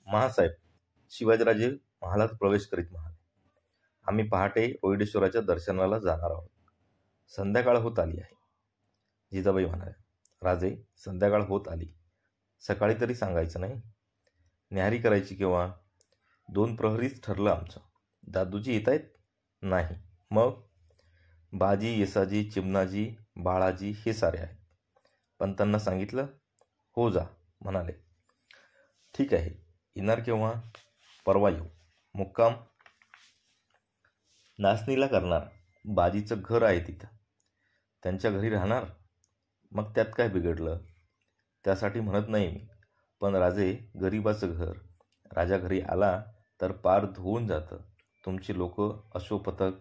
महासाहेब, शिवाजीराजे महालात प्रवेश करीत म्हणाले, आम्ही पहाटे रोहिडेश्वराच्या दर्शनाला जाणार आहोत. संध्याकाळ होत आली आहे. जिजाबाई म्हणाल्या, राजे, संध्याकाळ होत आली, सकाळी तरी सांगायचं नाही. न्याहारी करायची केव्हा? 2 प्रहरीच ठरलं आमचं. दादूजी येत आहेत? नाही. मग? बाजी, येसाजी, चिमणाजी, बाळाजी हे सारे आहेत. पंतांना सांगितलं? हो, जा म्हणाले. ठीक आहे. येणार केव्हा? परवा येऊ. मुक्काम? नाचणीला करणार. बाजीचं घर आहे तिथं. त्यांच्या घरी राहणार? मग त्यात काय बिघडलं? त्यासाठी म्हणत नाही मी. पण राजे, गरिबाचं घर. राजा घरी आला तर पार धुवून जातं. तुमची लोक अश्वपथक.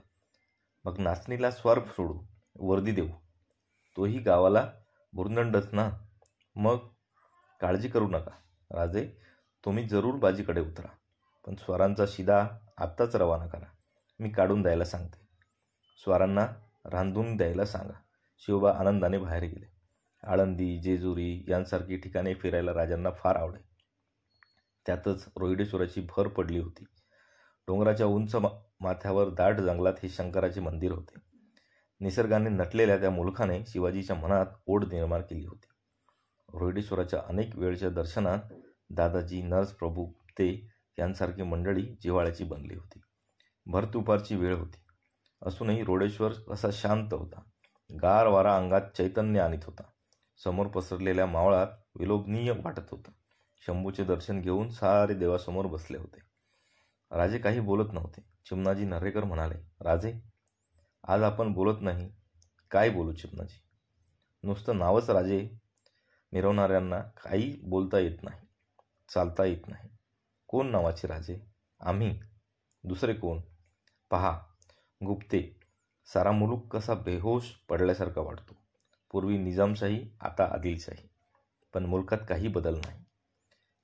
मग नाचणीला स्वार सोडू, वर्दी देऊ. तोही गावाला भुर्दंडच ना. मग काळजी करू नका राजे, तुम्ही जरूर बाजीकडे उतरा. पण स्वारांचा शिदा आत्ताच रवाना करा. मी काढून द्यायला सांगते. स्वारांना रांधून द्यायला सांगा. शिवबा आनंदाने बाहेर गेले. आळंदी, जेजुरी यांसारखी ठिकाणे फिरायला राजांना फार आवडे. त्यातच रोहिडेश्वराची भर पडली होती. डोंगराच्या उंच माथ्यावर दाट जंगलात हे शंकराचे मंदिर होते. निसर्गाने नटलेल्या त्या मुलखाने शिवाजीच्या मनात ओढ निर्माण केली होती. रोहिडेश्वराच्या अनेक वेळच्या दर्शनात दादाजी, नर्स प्रभू ते यांसारखी मंडळी जिव्हाळ्याची बनली होती. भर दुपारची वेळ होती. असूनही रोहिडेश्वर असा शांत होता. गार वारा अंगात चैतन्य आणीत होता. समोर पसरलेल्या मावळात विलोभनीय वाटत होतं. शंभूचे दर्शन घेऊन सारे देवासमोर बसले होते. राजे काही बोलत नव्हते. चिमणाजी नरेकर म्हणाले, राजे, आज आपण बोलत नाही. काय बोलू चिमणाजी? नुसतं नावच राजे. मिरवणाऱ्यांना काही बोलता येत नाही, चालता येत नाही. कोण नावाचे राजे? आम्ही. दुसरे कोण? पहा, गुप्ते. सारा मुलूक कसा बेहोश पडल्यासारखा वाटतो. पूर्वी निजामशाही, आता आदिलशाही. पण मुलकात काही बदल नाही.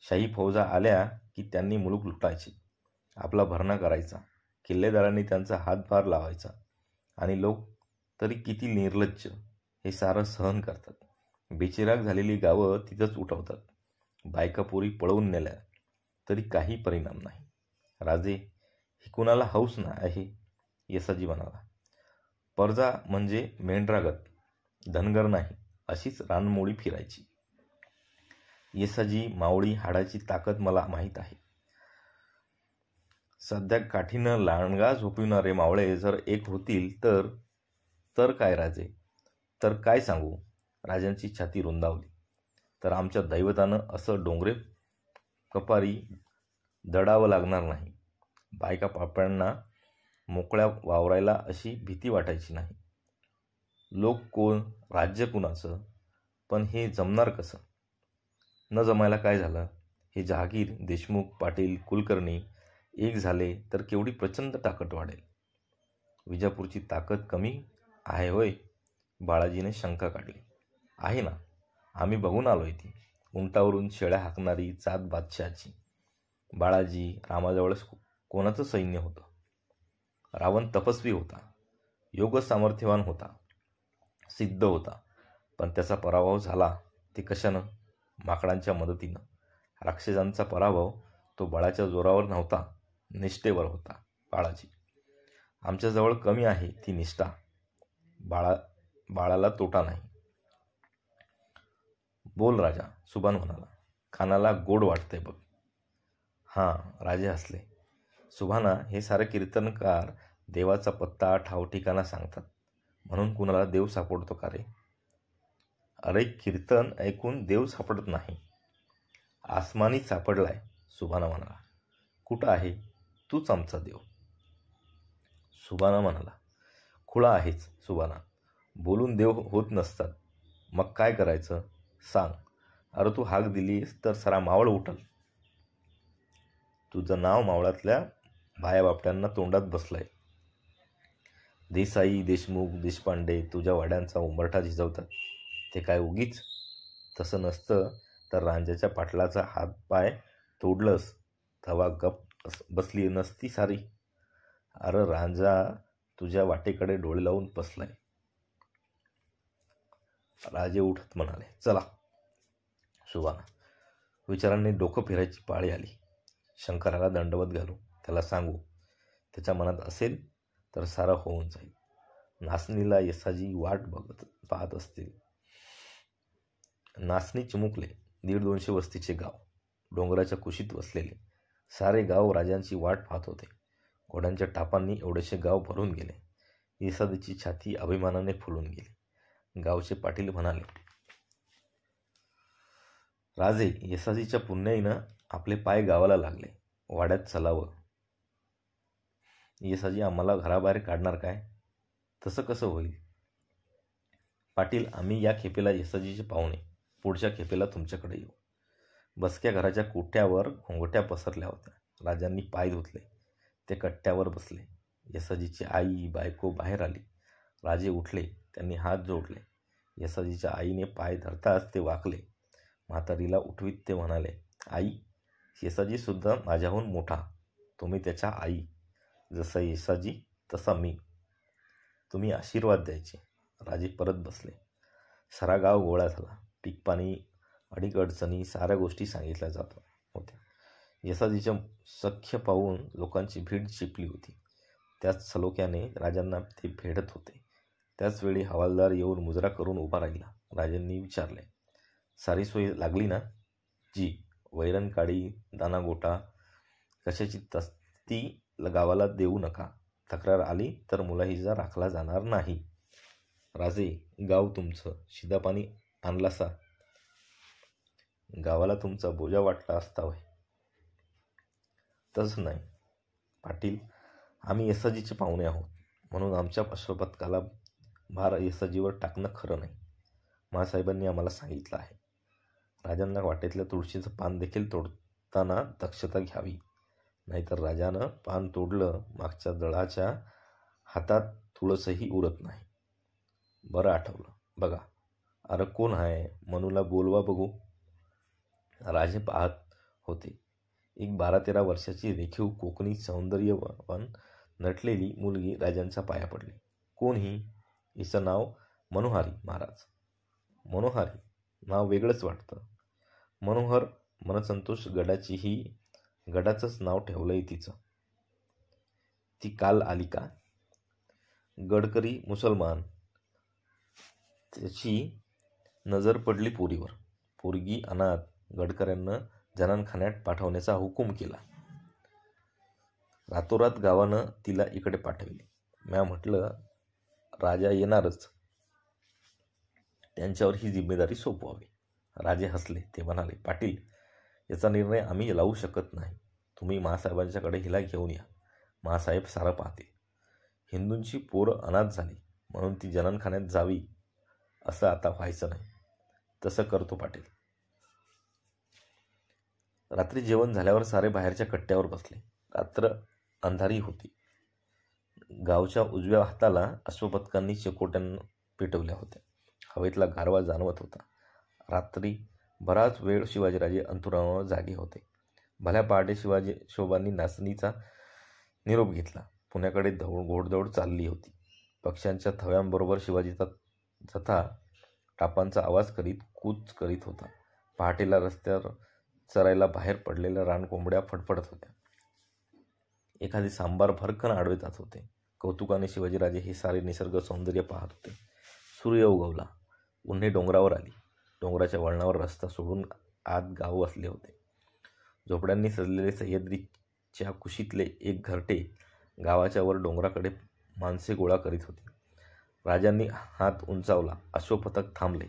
शाही फौजा आल्या की त्यांनी मुलूक लुटायचे, आपला भरणा करायचा, किल्लेदारांनी त्यांचा हातभार लावायचा. आणि लोक तरी किती निर्लज्ज, हे सारं सहन करतात. बेचिराग झालेली गावं तिथंच उठवतात. बायकापोरी पळवून नेल्या तरी काही परिणाम नाही. राजे, ही कुणाला हौस ना आहे? येसाजी म्हणाला. परजा म्हणजे मेंढरागत, धनगर नाही, अशीच रानमोळी फिरायची. येसाजी, मावळी हाडाची ताकद मला माहीत आहे. सध्या काठीनं लांडगा झोपविणारे मावळे जर एक होतील तर काय राजे? तर काय सांगू? राजांची छाती रुंदावली. तर आमच्या दैवतानं असं डोंगरे कपारी दडावं लागणार नाही. बायका पाप्यांना मोकळ्या वावरायला अशी भीती वाटायची नाही. लोक कोण, राज्य कुणाचं? पण हे जमणार कसं? न जमायला काय झालं? हे जहागीर, देशमुख, पाटील, कुलकर्णी एक झाले तर केवढी प्रचंड ताकद वाढेल. विजापूरची ताकद कमी आहे होय? बाळाजीने शंका काढली. आहे ना, आम्ही बघून आलोय ती. उंटावरून शेळ्या हाकणारी जात बादशहाची. बाळाजी, रामाजवळ कोणाचं सैन्य होतं? रावण तपस्वी होता, योग सामर्थ्यवान होता, सिद्ध होता. पण त्याचा पराभव झाला ते कशानं? माकडांच्या मदतीनं. राक्षसांचा पराभव तो बळाच्या जोरावर नव्हता, निष्ठेवर होता. बाळाजी, आमच्याजवळ कमी आहे ती निष्ठा. बाळाला तोटा नाही. बोल राजा, सुभान म्हणाला. कानाला गोड वाटतंय बघ. हां, राजे हसले. सुभाना, हे सारे कीर्तनकार देवाचा पत्ता ठावठिकाणा सांगतात, म्हणून कुणाला देव सापडतो का रे? अरे, कीर्तन ऐकून देव सापडत नाही, आसमानीच सापडलाय, सुभाना म्हणाला. कुठं आहे? तूच आमचा देव. सुभाना म्हणाला. खुळा आहेच सुभाना, बोलून देव होत नसतात. मग काय करायचं सांग? अरे, तू हाक दिलीस तर सारा मावळ उठल. तुझं नाव मावळातल्या बायाबापट्यांना तोंडात बसलंय. देसाई, देशमुख, देशपांडे तुझ्या वाड्यांचा उंबरठा झिजवतात. ते काय उगीच? तसं नसतं तर रांजाच्या पाटलाचा हातपाय तोडलंस तेव्हा गप बसली नसती सारी. अरे, रांजा तुझ्या वाटेकडे डोळे लावून बसलाय. राजे उठत म्हणाले, चला. सुभाना, विचारांनी डोकं फिरायची पाळी आली. शंकराला दंडवत घालू, त्याला सांगू. त्याच्या मनात असेल तर सारं होऊन जाईल. नाचणीला यसाजी वाट पाहत असतील. नाचणी चिमुकले. 150-200 वस्तीचे गाव, डोंगराच्या कुशीत वसलेले. सारे गाव राजांची वाट पाहत होते. घोड्यांच्या टापांनी एवढेसे गाव भरून गेले. यसाजीची छाती अभिमानाने फुलून गेली. गावचे पाटील म्हणाले, राजे, यसाजीच्या पुण्याईनं आपले पाय गावाला लागले. वाड्यात चलावं. यसाजी आम्हाला घराबाहेर काढणार काय? तसं कसं होईल? पाटील, आम्ही या खेपेला यसाजीचे पाहुणे. पुढच्या खेपेला तुमच्याकडे येऊ. बसक्या घराच्या कोठ्यावर घोंगट्या पसरल्या होत्या. राजांनी पाय धुतले. ते कट्ट्यावर बसले. यसाजीची आई बायको बाहेर आली. राजे उठले. त्यांनी हात जोडले. यसाजीच्या आईने पाय धरताच ते वाकले. म्हातारीला उठवीत ते म्हणाले, आई, यसाजी सुद्धा माझ्याहून मोठा. तुम्ही त्याच्या आई. जसा यसाजी तसा मी. तुम्ही आशीर्वाद द्यायचे. राजे परत बसले. सारा गाव गोळा झाला. पीकपाणी, अडीक अडचणी, साऱ्या गोष्टी सांगितल्या जात होत्या. यसाजीचे सख्य पाहून लोकांची भीड शिपली होती. त्याच सलोख्याने राजांना ते फेडत होते. त्याचवेळी हवालदार येऊन मुजरा करून उभा राहिला. राजांनी विचारले, सारी सोय लागली ना? जी. वैरण काडी, दानागोटा, कशाची तस्ती गावाला देऊ नका. तक्रार आली तर मुलाहिजा राखला जाणार नाही. राजे, गाव तुमचं. शिदापाणी आणलासा. गावाला तुमचा बोजा वाटला असता होय. तसं नाही पाटील, आम्ही यसाजीचे पाहुणे आहोत, म्हणून आमच्या अश्वपथकाला भार यसाजीवर टाकणं खरं नाही. महासाहेबांनी आम्हाला सांगितलं आहे. राजांना वाटेतल्या तुळशीचं पान देखील तोडताना दक्षता घ्यावी, नाहीतर राजानं पान तोडलं, मागच्या दळाच्या हातात तुळसही उरत नाही. बरं आठवलं. बघा, अरे कोण आहे? मनूला बोलवा बघू. राजे पाहत होते. एक 12-13 वर्षाची रेखीव कोकणी सौंदर्यवान नटलेली मुलगी राजांच्या पाया पडली. कोण ही? हिचं नाव मनोहारी महाराज. मनोहारी नाव वेगळंच वाटतं. मनोहर मनसंतोष गडाचंच नाव ठेवलंय तिचं. ती काल आली का? गडकरी मुसलमान. त्याची नजर पडली पोरीवर. पोरगी अनाथ. गडकऱ्यांना जनानखान्यात पाठवण्याचा हुकूम केला. रातोरात गावानं तिला इकडे पाठवली. म्या म्हटलं, राजा येणारच, त्यांच्यावर ही जिम्मेदारी सोपवावी. राजे हसले. ते म्हणाले, पाटील, याचा निर्णय आम्ही लावू शकत नाही. तुम्ही महासाहेबांच्याकडे हिला घेऊन या. महासाहेब सारं पाहतील. हिंदूंची पोरं अनाथ झाली म्हणून ती जनानखान्यात जावी असं आता व्हायचं नाही. तसं करतो पाटील. रात्री जेवण झाल्यावर सारे बाहेरच्या कट्ट्यावर बसले. रात्र अंधारी होती. गावच्या उजव्या हाताला अश्वपथकांनी शेकोट्यांना पेटवल्या होत्या. हवेतला गारवा जाणवत होता. रात्री बराच वेळ शिवाजीराजे अंथरुणावर जागे होते. भल्या पहाटे शिवबांनी नाचणीचा निरोप घेतला. पुण्याकडे घोडदौड चालली होती. पक्ष्यांच्या थव्यांबरोबर शिवाजीचा जथा टापांचा आवाज करीत कूच करीत होता. पहाटेला रस्त्यावर चरायला बाहेर पडलेल्या रानकोंबड्या फडफडत होत्या. एखादी सांबार भरकन आडवे जात होते. कौतुकाने शिवाजीराजे हे सारे निसर्ग सौंदर्य पाहत होते. सूर्य उगवला. उन्हे डोंगरावर आली. डोंगराच्या वळणावर रस्ता सोडून आत गाव वसले होते. झोपड्यांनी सजलेले सह्याद्रीच्या कुशीतले एक घरटे गावाच्या वर डोंगराकडे माणसे गोळा करीत होते. राजांनी हात उंचावला. अश्वपथक थांबले.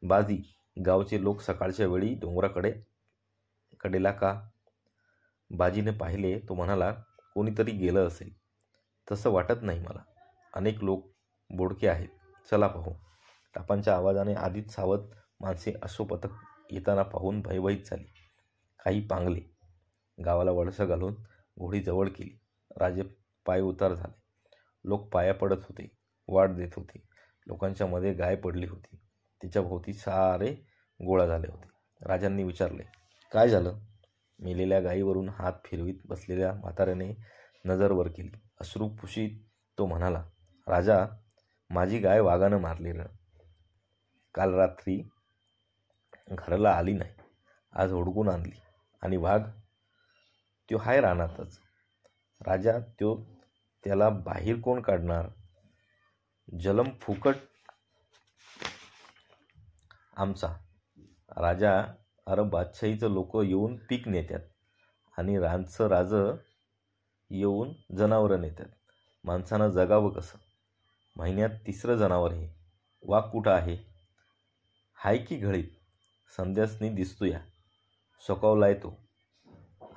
बाजी, गावचे लोक सकाळच्या वेळी कडेला का? बाजीने पाहिले. तो म्हणाला, कोणीतरी गेलं असेल. तसं वाटत नाही मला. अनेक लोक बोडके आहेत. चला पाहू. टापांच्या आवाजाने आधीच सावध माणसे अश्वपथक येताना पाहून भयभीत झाली. काही पांगले. गावाला वळसं घालून घोडी जवळ केली. राजे पाय उतार झाले. लोक पाया पडत होते. वाट देत होते. लोकांच्या मध्ये गाय पडली होती. तिच्या भोवती सारे गोळा झाले होते. राजांनी विचारले, काय झालं? मेलेल्या गायीवरून हात फिरवीत बसलेल्या म्हाताऱ्याने नजर वर केली. अश्रू पुशीत तो म्हणाला, राजा, माझी गाय वाघानं मारली र. काल रात्री घराला आली नाही. आज हुडकून आणली आणि वाघ तो हाय रानातच. राजा त्याला बाहेर कोण काढणार? जलम फुकट आमचा. राजा बादशाहीचं लोक येऊन पीक नेतात आणि रानचं राजं येऊन जनावरं नेतात. माणसानं जगावं कसं? महिन्यात 3रं जनावर हे. वाघ कुठं आहे? हाय की घळीत. संध्यासनी दिसतो या. सोकावलाय तो.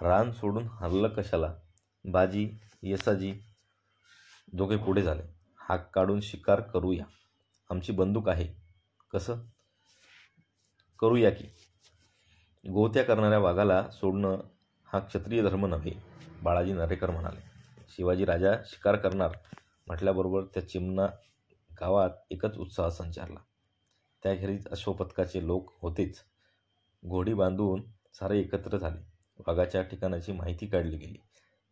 रान सोडून हरलं कशाला? बाजी येसाजी दोघे पुढे झाले. हाक काढून शिकार करूया. आमची बंदूक आहे. कसं? करूया की. गोहत्या करणाऱ्या वाघाला सोडणं हा क्षत्रिय धर्म नव्हे, बाळाजी नरेकर म्हणाले. शिवाजी राजा शिकार करणार म्हटल्याबरोबर त्या चिमणा गावात एकच उत्साह संचारला. त्याखेरीज अश्वपथकाचे लोक होतेच. घोडी बांधून सारे एकत्र झाले. वाघाच्या ठिकाणाची माहिती काढली गेली.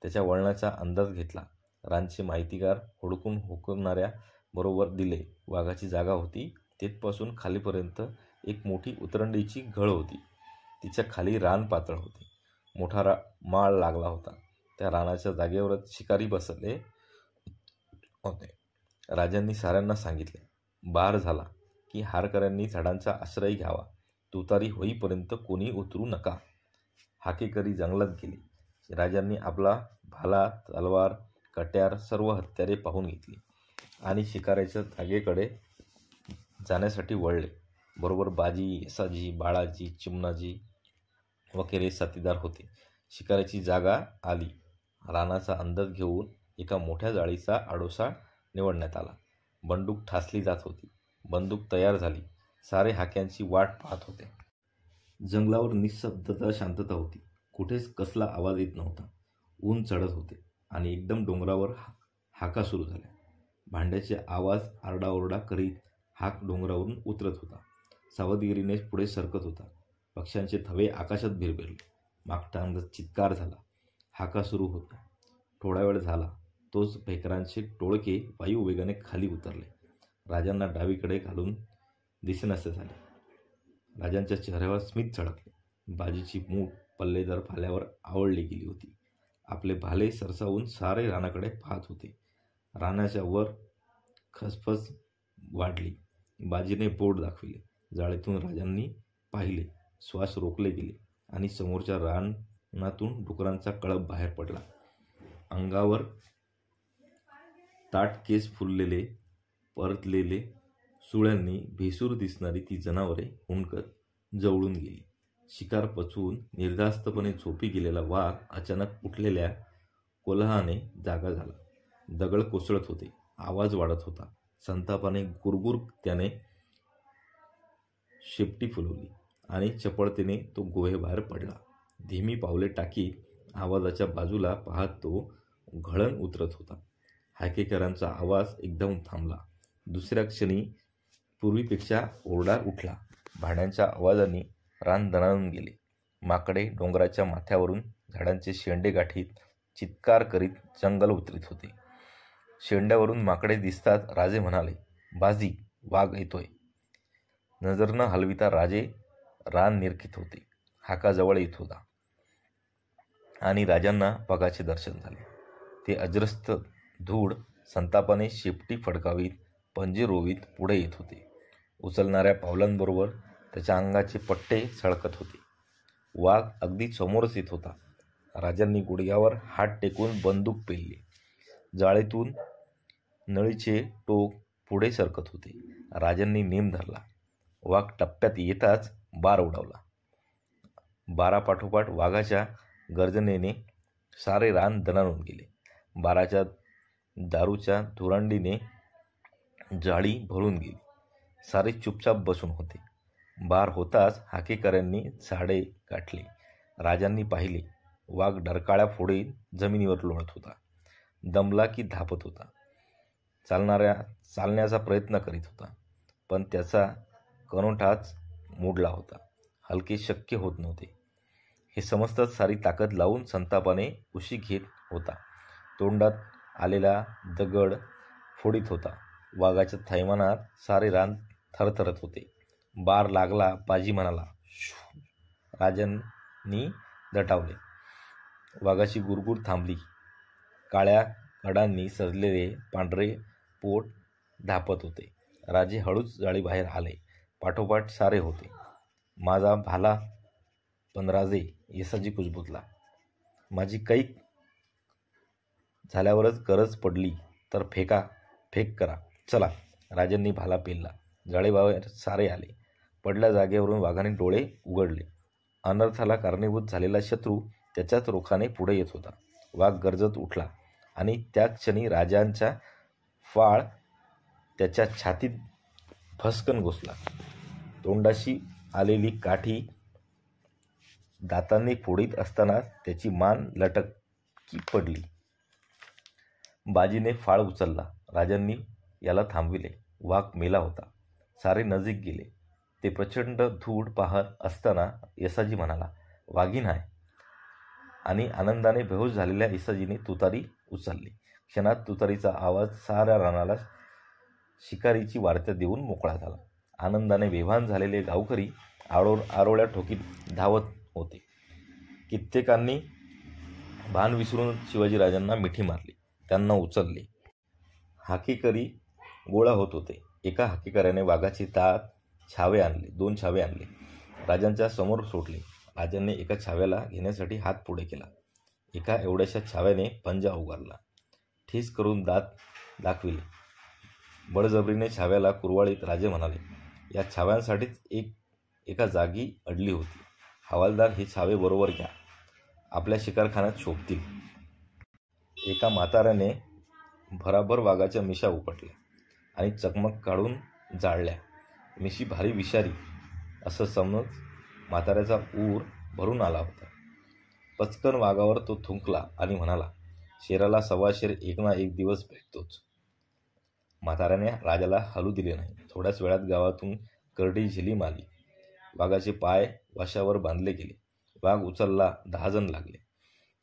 त्याच्या वळणाचा अंदाज घेतला. रानचे माहितीगार हुडकून हुकणाऱ्या बरोबर दिले. वाघाची जागा होती तेथपासून खालीपर्यंत एक मोठी उतरंडीची घळ होती. तिच्या खाली रान पातळ होते. मोठा माळ लागला होता. त्या रानाच्या जागेवरच शिकारी बसले होते. राजांनी साऱ्यांना सांगितले, बार झाला की हारकऱ्यांनी झाडांचा आश्रय घ्यावा. तुतारी होईपर्यंत कोणी उतरू नका. हाकेकरी जंगलात गेले. राजांनी आपला भाला, तलवार, कट्यार सर्व हत्यारे पाहून घेतली आणि शिकाऱ्याच्या जागेकडे जाण्यासाठी वळले. बरोबर बाजी, येसाजी, बाळाजी, चिमणाजी वगैरे साथीदार होते. शिकाऱ्याची जागा आली. रानाचा अंदाज घेऊन एका मोठ्या जाळीचा आडोसा निवडण्यात आला. बंदूक ठासली जात होती. बंदूक तयार झाली. सारे हाक्यांची वाट पाहत होते. जंगलावर निःशब्दता, शांतता होती. कुठेच कसला आवाज येत नव्हता. ऊन चढत होते आणि एकदम डोंगरावर हाका सुरू झाल्या. भांड्याचे आवाज आरडाओरडा करीत हाक डोंगरावरून उतरत होता. सावधगिरीने पुढे सरकत होता. पक्ष्यांचे थवे आकाशात भिरभिरले. मागटा अंदाज चित्कार झाला. हाका सुरू होता. थोडा वेळ झाला. तोच भेकरांचे टोळके वायुवेगाने खाली उतरले. राजांना डावीकडे घालून दिसेनासे झाले. राजांच्या चेहऱ्यावर स्मित झळकले. बाजीची मूठ पल्लेदार भाल्यावर आवळली गेली होती. आपले भाले सरसावून सारे रानाकडे पाहत होते. रानाच्या वर खसफस वाढली. बाजीने बोट दाखविले. जाळीतून राजांनी पाहिले. श्वास रोखले गेले आणि समोरच्या रानातून डुकरांचा कळप बाहेर पडला. अंगावर ताठ केस फुललेले, परतलेले, सुळ्यांनी भेसूर दिसणारी ती जनावरे हुंडकत जवळून गेली. शिकार पचवून निर्धास्तपणे झोपी गेलेला वाघ अचानक उठलेल्या कोल्हाने जागा झाला. दगड कोसळत होते. आवाज वाढत होता. संतापाने गुरगुर त्याने शेपटी फुलवली आणि चपळतेने तो गुहेबाहेर पडला. धीमी पावले टाकीत आवाजाच्या बाजूला पाहत तो घळण उतरत होता. हाकेकरांचा आवाज एकदम थांबला. दुसऱ्या क्षणी पूर्वीपेक्षा ओरडा उठला. भांड्यांच्या आवाजाने रान दणाणून गेले. माकडे डोंगराच्या माथ्यावरून झाडांचे शेंडे गाठीत चित्कार करीत जंगल उतरीत होते. शेंड्यावरून माकडे दिसताच राजे म्हणाले, बाजी, वाघ येतोय. नजर न हलविता राजे रान निरखित होते. हाका जवळ येत होता आणि राजांना वाघाचे दर्शन झाले. ते अजस्र धूळ संतापाने शेपटी फडकावीत, पंजे रोवीत पुढे येत होते. उचलणाऱ्या पावलांबरोबर त्याच्या अंगाचे पट्टे सळकत होते. वाघ अगदी समोरच येत होता. राजांनी गुडघ्यावर हात टेकून बंदूक पेलली. जाळीतून नळीचे टोक पुढे सरकत होते. राजांनी नेम धरला. वाघ टप्प्यात येताच बार उडवला. बारापाठोपाठ वाघाच्या गर्जनेने सारे रान दणाणून गेले. बाराच्या दारूच्या धुरांडीने जाळी भरून गेली. सारे चुपचाप बसून होते. बार होताच हाकेकऱ्यांनी झाडे गाठली. राजांनी पाहिले. वाघ डरकाळ्या फोडीत जमिनीवर लोळत होता. दमला की धापत होता. चालण्याचा प्रयत्न करीत होता, पण त्याचा कणोठाच मोडला होता. हलके शक्य होत नव्हते. हे समजताच सारी ताकद लावून संतापाने उशी घेत होता. तोंडात आलेला दगड फोडीत होता. वाघाच्या थैमानात सारे रान थरथरत होते. बार लागला. बाजी म्हणाला. राजांनी दटावले. वाघाची गुरगुर थांबली. काळ्या कडांनी सजलेले पांढरे पोट धापत होते. राजे हळूच जाळीबाहेर आले. पाठोपाठ सारे होते. माझा भाला पण राजे, येसाजी कुजबुजला. माझी कैक झाल्यावरच गरज पडली तर फेक करा. चला. राजांनी भाला पेलला. जाळीबाहेर सारे आले. पडल्या जागेवरून वाघाने डोळे उघडले. अनर्थाला कारणीभूत झालेला शत्रू त्याच्याच रोखाने पुढे येत होता. वाघ गरजत उठला आणि त्या क्षणी राजांचा फाळ त्याच्या छातीत फसकन घुसला. तोंडाशी आलेली काठी दातांनी फोडीत असताना त्याची मान लटकी पडली. बाजीने फाळ उचलला. राजांनी याला थांबविले. वाघ मेला होता. सारे नजीक गेले. ते प्रचंड धूळ पाहत असताना येसाजी म्हणाला, वाघीण आहे. आणि आनंदाने बेहोश झालेल्या येसाजीने तुतारी उचलली. क्षणात तुतारीचा आवाज साऱ्या रानाला शिकारीची वार्ता देऊन मोकळा झाला. आनंदाने बेभान झालेले गावकरी आरोळ्या ठोकीत धावत होते. कित्येकांनी भान विसरून शिवाजीराजांना मिठी मारली. त्यांना उचलले. हाकेकरी गोळा होत होते. एका हाकेकऱ्याने वाघाचे दोन छावे आणले. राजांच्या समोर सोडले. राजांनी एका छाव्याला घेण्यासाठी हात पुढे केला. एका एवढ्याशा छाव्याने पंजा उगारला. ठीस करून दात दाखविले. बळजबरीने छाव्याला कुरवाळीत राजे म्हणाले, या छाव्यांसाठीच एका जागी अडली होती. हवालदार, हे छावे बरोबर घ्या. आपल्या शिकारखान्यात शोभतील. एका म्हाताऱ्याने भराभर वाघाच्या मिशा उपटल्या आणि चकमक काढून जाळल्या. मिशी भारी विषारी असं समज म्हाताऱ्याचा ऊर भरून आला होता. पचकन वाघावर तो थुंकला आणि म्हणाला, शेराला सव्वा शेर एक ना एक दिवस भेटतोच. म्हाताऱ्याने राजाला हलू दिले नाही. थोड्याच वेळात गावातून करडी झिलीम आली. वाघाचे पाय वाशावर बांधले गेले. वाघ उचलला. 10 जण लागले.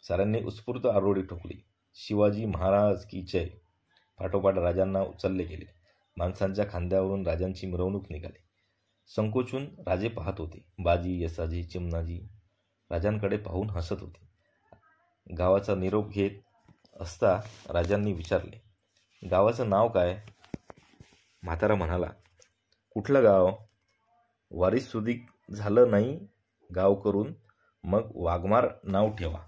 साऱ्यांनी उत्स्फूर्त आरोळी ठोकली. शिवाजी महाराज की जय. पाठोपाठ राजांना उचलले गेले. माणसांच्या खांद्यावरून राजांची मिरवणूक निघाली. संकोचून राजे पाहत होते. बाजी, येसाजी, चिमणाजी राजांकडे पाहून हसत होते. गावाचा निरोप घेत असता राजांनी विचारले, गावाचं नाव काय? म्हातारा म्हणाला, कुठलं गाव? वारीस सुधीक झालं नाही गाव करून, मग वाघमार नाव ठेवा.